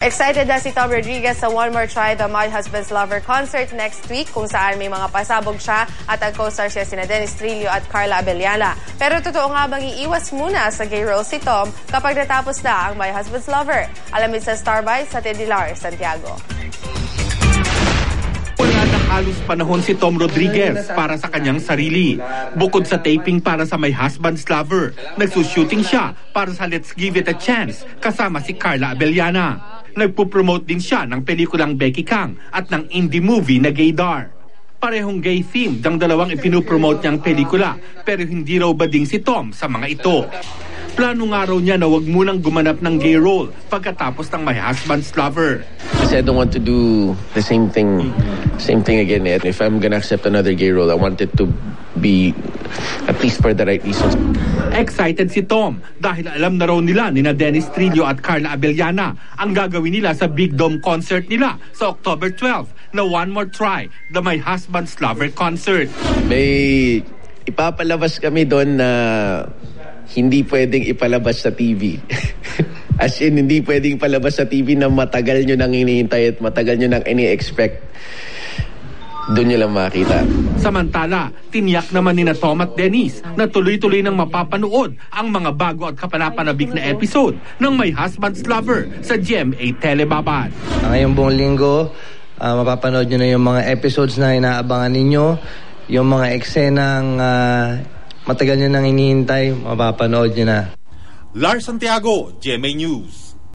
Excited na si Tom Rodriguez sa One More Try, The My Husband's Lover concert next week kung saan may mga pasabog siya at ang co-stars niya sina Dennis Trillo at Carla Abellana. Pero totoo nga bang iiwas muna sa gay role si Tom kapag natapos na ang My Husband's Lover? Alamin sa Starbytes sa Tedilar, Santiago. Wala na halos panahon si Tom Rodriguez para sa kanyang sarili. Bukod sa taping para sa My Husband's Lover, nagsushooting siya para sa Let's Give It a Chance kasama si Carla Abellana. Nagpo-promote din siya ng pelikulang Becky Kang at ng indie movie na Gaydar. Parehong gay-themed ang dalawang ipinupromote niyang pelikula, pero hindi raw bading si Tom sa mga ito. Plano nga raw niya na wag munang gumanap ng gay role pagkatapos ng My Husband's Lover. Kasi I don't want to do the same thing again. If I'm gonna accept another gay role, I want it to be at least for the right reasons. Excited si Tom dahil alam na raw nila ni Dennis Trillo at Carla Abellana ang gagawin nila sa Big Dome concert nila sa October 12 na One More Try, The My Husband's Lover concert. May ipapalabas kami doon na hindi pwedeng ipalabas sa TV. As in, hindi pwedeng palabas sa TV na matagal nyo nang hinihintay at matagal nyo nang ini-expect. Doon nyo lang makita. Samantala, tiniyak naman ni Tom at Dennis na tuloy-tuloy nang mapapanood ang mga bago at kapanapanabik na episode ng My Husband's Lover sa GMA Telebabad. Ngayong buong linggo, mapapanood nyo na yung mga episodes na inaabangan ninyo, yung mga eksenang matagal nyo nang hinihintay, mapapanood nyo na. Lars Santiago, GMA News.